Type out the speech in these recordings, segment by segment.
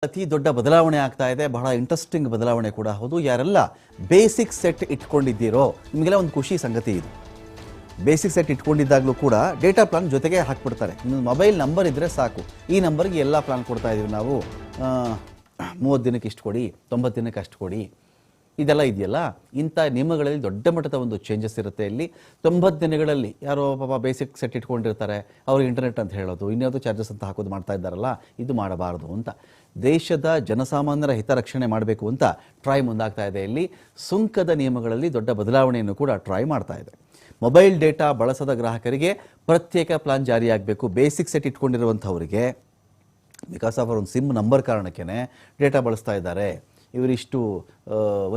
ಅತಿ ದೊಡ್ಡ ಬದಲಾವಣೆ ಆಗ್ತಾ ಇದೆ. ಬಹಳ ಇಂಟ್ರೆಸ್ಟಿಂಗ್ ಬದಲಾವಣೆ ಕೂಡ ಹೌದು. ಯಾರೆಲ್ಲ ಬೇಸಿಕ್ ಸೆಟ್ ಇಟ್ಕೊಂಡಿದ್ದೀರೋ ನಿಮಗೆಲ್ಲ ಒಂದು ಖುಷಿ ಸಂಗತಿ ಇದು. ಬೇಸಿಕ್ ಸೆಟ್ ಇಟ್ಕೊಂಡಿದ್ದಾಗಲೂ ಕೂಡ ಡೇಟಾ ಪ್ಲಾನ್ ಜೊತೆಗೆ ಹಾಕ್ಬಿಡ್ತಾರೆ. ನಿಮ್ಮ ಮೊಬೈಲ್ ನಂಬರ್ ಇದ್ದರೆ ಸಾಕು, ಈ ನಂಬರ್ಗೆ ಎಲ್ಲ ಪ್ಲಾನ್ ಕೊಡ್ತಾ ಇದ್ದೀವಿ ನಾವು, 30 ದಿನಕ್ಕೆ ಇಷ್ಟು ಕೊಡಿ, 90 ದಿನಕ್ಕೆ ಅಷ್ಟು ಕೊಡಿ, ಇದೆಲ್ಲ ಇದೆಯಲ್ಲ. ಇಂಥ ನಿಯಮಗಳಲ್ಲಿ ದೊಡ್ಡ ಮಟ್ಟದ ಒಂದು ಚೇಂಜಸ್ ಇರುತ್ತೆ. ಇಲ್ಲಿ 90 ದಿನಗಳಲ್ಲಿ ಯಾರೋ ಪಾಪ ಬೇಸಿಕ್ ಸೆಟ್ ಇಟ್ಕೊಂಡಿರ್ತಾರೆ, ಅವ್ರಿಗೆ ಇಂಟರ್ನೆಟ್ ಅಂತ ಹೇಳೋದು, ಇನ್ಯಾವುದೋ ಚಾರ್ಜಸ್ ಅಂತ ಹಾಕೋದು ಮಾಡ್ತಾ ಇದ್ದಾರಲ್ಲ, ಇದು ಮಾಡಬಾರ್ದು ಅಂತ ದೇಶದ ಜನಸಾಮಾನ್ಯರ ಹಿತರಕ್ಷಣೆ ಮಾಡಬೇಕು ಅಂತ ಟ್ರಾಯ್ ಮುಂದಾಗ್ತಾ ಇದೆ. ಇಲ್ಲಿ ಸುಂಕದ ನಿಯಮಗಳಲ್ಲಿ ದೊಡ್ಡ ಬದಲಾವಣೆಯನ್ನು ಕೂಡ ಟ್ರಾಯ್ ಮಾಡ್ತಾ ಇದೆ. ಮೊಬೈಲ್ ಡೇಟಾ ಬಳಸದ ಗ್ರಾಹಕರಿಗೆ ಪ್ರತ್ಯೇಕ ಪ್ಲಾನ್ ಜಾರಿಯಾಗಬೇಕು. ಬೇಸಿಕ್ ಸೆಟ್ ಇಟ್ಕೊಂಡಿರುವಂಥವರಿಗೆ ಬಿಕಾಸ್ ಆಫ್ ಅವ್ರ ಒಂದು ಸಿಮ್ ನಂಬರ್ ಕಾರಣಕ್ಕೇ ಡೇಟಾ ಬಳಸ್ತಾ ಇದ್ದಾರೆ, ಇವರಿಷ್ಟು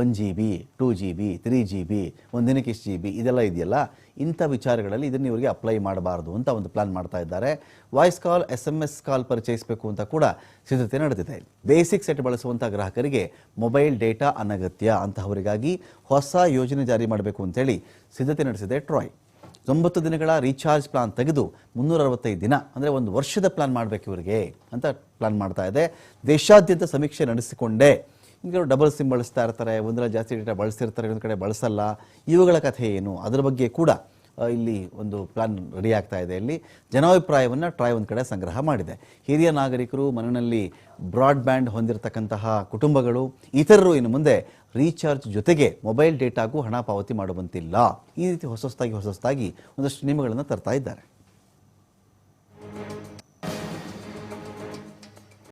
1 GB 2 GB 3 GB ಒಂದು ದಿನಕ್ಕೆ ಇಷ್ಟು GB ಇದೆಲ್ಲ ಇದೆಯಲ್ಲ, ಇಂಥ ವಿಚಾರಗಳಲ್ಲಿ ಇದನ್ನು ಇವರಿಗೆ ಅಪ್ಲೈ ಮಾಡಬಾರ್ದು ಅಂತ ಒಂದು ಪ್ಲಾನ್ ಮಾಡ್ತಾ ಇದ್ದಾರೆ. ವಾಯ್ಸ್ ಕಾಲ್ SMS ಕಾಲ್ ಪರಿಚಯಿಸಬೇಕು ಅಂತ ಕೂಡ ಸಿದ್ಧತೆ ನಡೆದಿದೆ. ಬೇಸಿಕ್ ಸೆಟ್ ಬಳಸುವಂಥ ಗ್ರಾಹಕರಿಗೆ ಮೊಬೈಲ್ ಡೇಟಾ ಅನಗತ್ಯ ಅಂತಹವರಿಗಾಗಿ ಹೊಸ ಯೋಜನೆ ಜಾರಿ ಮಾಡಬೇಕು ಅಂತೇಳಿ ಸಿದ್ಧತೆ ನಡೆಸಿದೆ ಟ್ರಾಯ್. 90 ದಿನಗಳ ರೀಚಾರ್ಜ್ ಪ್ಲಾನ್ ತೆಗೆದು 365 ದಿನ ಅಂದರೆ ಒಂದು ವರ್ಷದ ಪ್ಲಾನ್ ಮಾಡಬೇಕು ಇವರಿಗೆ ಅಂತ ಪ್ಲಾನ್ ಮಾಡ್ತಾ ಇದೆ. ದೇಶಾದ್ಯಂತ ಸಮೀಕ್ಷೆ ನಡೆಸಿಕೊಂಡೇ ಈಗ ಡಬಲ್ ಸಿಮ್ ಬಳಸ್ತಾ ಇರ್ತಾರೆ, ಒಂದರಲ್ಲಿ ಜಾಸ್ತಿ ಡೇಟಾ ಬಳಸ್ತಿರ್ತಾರೆ, ಒಂದು ಕಡೆ ಬಳಸಲ್ಲ, ಇವುಗಳ ಕಥೆ ಏನು ಅದರ ಬಗ್ಗೆ ಕೂಡ ಇಲ್ಲಿ ಒಂದು ಪ್ಲಾನ್ ರೆಡಿ ಆಗ್ತಾ ಇದೆ. ಇಲ್ಲಿ ಜನಾಭಿಪ್ರಾಯವನ್ನು ಟ್ರಾಯ್ ಒಂದು ಕಡೆ ಸಂಗ್ರಹ ಮಾಡಿದೆ. ಹಿರಿಯ ನಾಗರಿಕರು, ಮನೆಯಲ್ಲಿ ಬ್ರಾಡ್ಬ್ಯಾಂಡ್ ಹೊಂದಿರತಕ್ಕಂತಹ ಕುಟುಂಬಗಳು, ಇತರರು ಇನ್ನು ಮುಂದೆ ರೀಚಾರ್ಜ್ ಜೊತೆಗೆ ಮೊಬೈಲ್ ಡೇಟಾಗೂ ಹಣ ಪಾವತಿ ಮಾಡುವಂತಿಲ್ಲ. ಈ ರೀತಿ ಹೊಸದಾಗಿ ಒಂದಷ್ಟು ನಿಯಮಗಳನ್ನು ತರ್ತಾ ಇದ್ದಾರೆ.